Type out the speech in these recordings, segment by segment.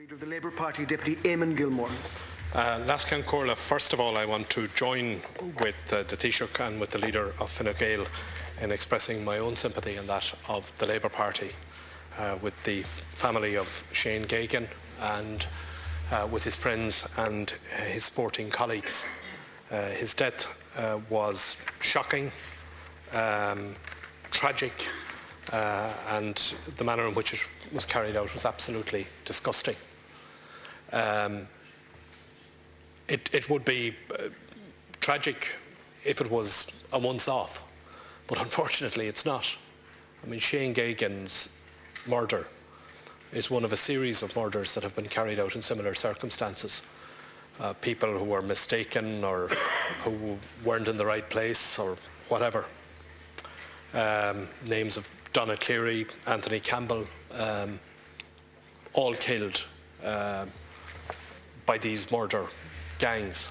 Leader of the Labour Party, Deputy Eamon Gilmore. Lascan Corla, first of all, I want to join with the Taoiseach and with the leader of Fine Gael in expressing my own sympathy and that of the Labour Party with the family of Shane Geoghegan and with his friends and his sporting colleagues. His death was shocking, tragic, and the manner in which it was carried out was absolutely disgusting. It would be tragic if it was a once-off, but unfortunately it's not. I mean, Shane Geoghegan's murder is one of a series of murders that have been carried out in similar circumstances. People who were mistaken or who weren't in the right place or whatever. Names of Donna Cleary, Anthony Campbell, all killed by these murder gangs.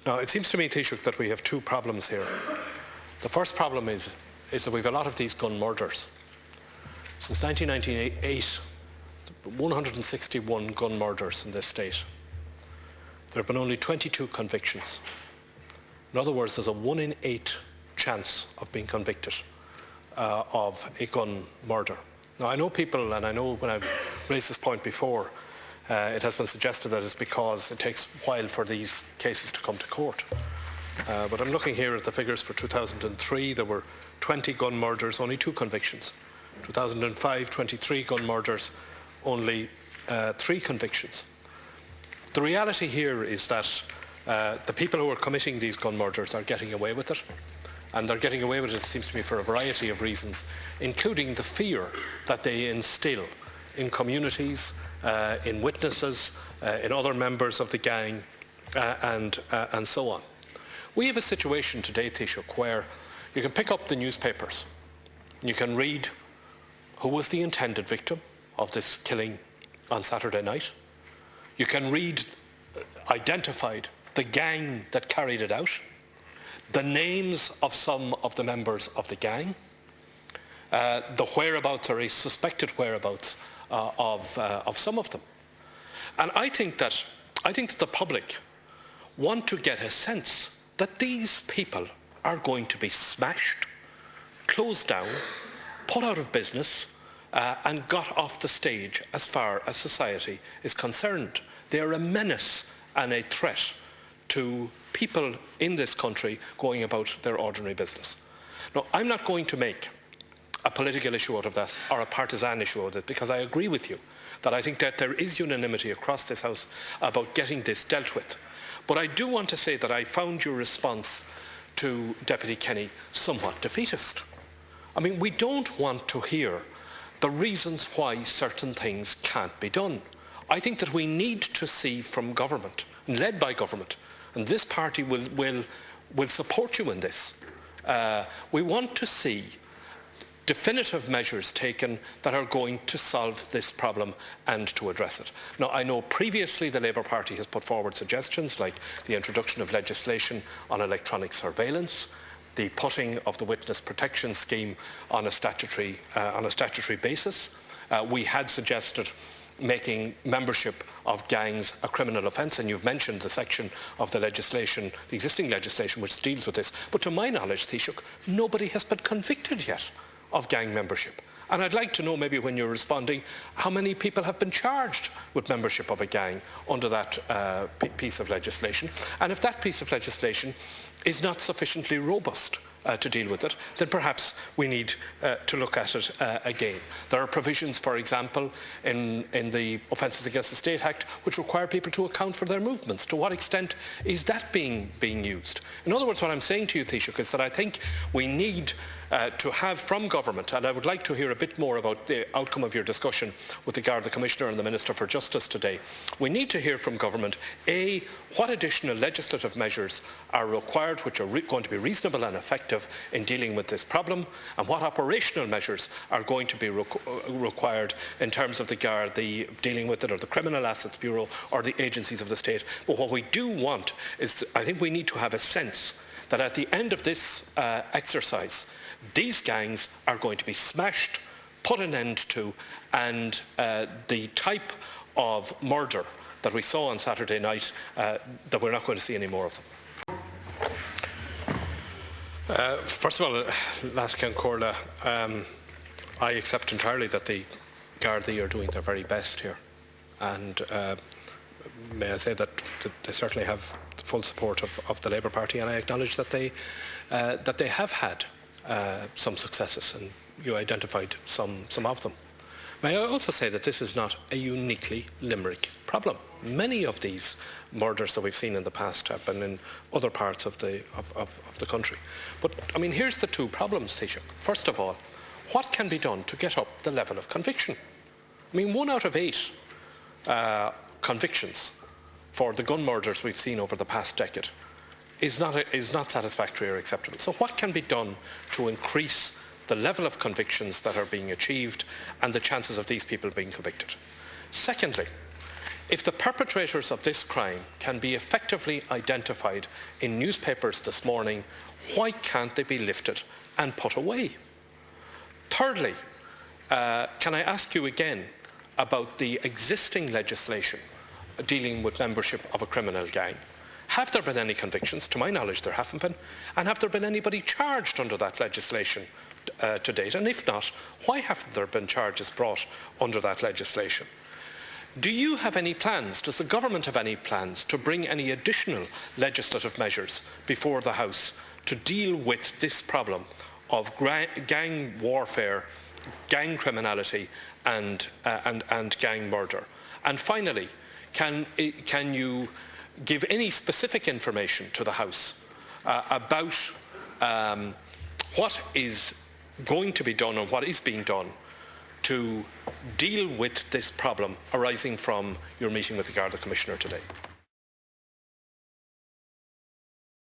Now, it seems to me, Taoiseach, that we have two problems here. The first problem is that we have a lot of these gun murders. Since 1998, 161 gun murders in this state. There have been only 22 convictions. In other words, there's a 1 in 8 chance of being convicted of a gun murder. Now, I know people, and I know when I've raised this point before, it has been suggested that it's because it takes a while for these cases to come to court. But I'm looking here at the figures for 2003. There were 20 gun murders, only 2 convictions. 2005, 23 gun murders, only 3 convictions. The reality here is that the people who are committing these gun murders are getting away with it. And they're getting away with it, it seems to me, for a variety of reasons, including the fear that they instill in communities, in witnesses, in other members of the gang, and so on. We have a situation today, Taoiseach, where you can pick up the newspapers and you can read who was the intended victim of this killing on Saturday night. You can read, identified, the gang that carried it out, the names of some of the members of the gang, the whereabouts or a suspected whereabouts of some of them. And I think that the public want to get a sense that these people are going to be smashed, closed down, put out of business, and got off the stage as far as society is concerned. They are a menace and a threat to people in this country going about their ordinary business. Now, I'm not going to make a political issue out of this or a partisan issue out of it, because I agree with you that I think that there is unanimity across this House about getting this dealt with. But I do want to say that I found your response to Deputy Kenny somewhat defeatist. I mean, we don't want to hear the reasons why certain things can't be done. I think that we need to see from government, led by government, and this party will support you in this. We want to see definitive measures taken that are going to solve this problem and to address it. Now, I know previously the Labour Party has put forward suggestions like the introduction of legislation on electronic surveillance, the putting of the witness protection scheme on a statutory basis. We had suggested making membership of gangs a criminal offence, and you've mentioned the section of the legislation, the existing legislation, which deals with this. But to my knowledge, Taoiseach, nobody has been convicted yet of gang membership. And I'd like to know, maybe when you're responding, how many people have been charged with membership of a gang under that piece of legislation. And if that piece of legislation is not sufficiently robust to deal with it, then perhaps we need to look at it again. There are provisions, for example, in the Offences Against the State Act, which require people to account for their movements. To what extent is that being used? In other words, what I'm saying to you, Taoiseach, is that I think we need to have from government, and I would like to hear a bit more about the outcome of your discussion with the Garda Commissioner and the Minister for Justice today. We need to hear from government, A, what additional legislative measures are required which are going to be reasonable and effective in dealing with this problem, and what operational measures are going to be required in terms of the Garda dealing with it, or the Criminal Assets Bureau, or the agencies of the state. But what we do want is, I think we need to have a sense that at the end of this exercise, these gangs are going to be smashed, put an end to, and the type of murder that we saw on Saturday night, that we're not going to see any more of them. First of all, Las Corla, I accept entirely that the Gardaí are doing their very best here, and may I say that they certainly have full support of the Labour Party, and I acknowledge that they have had some successes, and you identified some of them. May I also say that this is not a uniquely Limerick problem. Many of these murders that we've seen in the past have been in other parts of the country. But I mean, here's the two problems, Taoiseach. First of all, what can be done to get up the level of conviction? I mean, 1 out of 8 convictions for the gun murders we've seen over the past decade is not satisfactory or acceptable. So what can be done to increase the level of convictions that are being achieved and the chances of these people being convicted? Secondly, if the perpetrators of this crime can be effectively identified in newspapers this morning, why can't they be lifted and put away? Thirdly, can I ask you again about the existing legislation dealing with membership of a criminal gang? Have there been any convictions? To my knowledge, there haven't been. And have there been anybody charged under that legislation to date? And if not, why haven't there been charges brought under that legislation? Do you have any plans, does the government have any plans to bring any additional legislative measures before the House to deal with this problem of gang warfare, gang criminality and gang murder? And finally, can you give any specific information to the House about what is going to be done and what is being done to deal with this problem arising from your meeting with the Garda Commissioner today?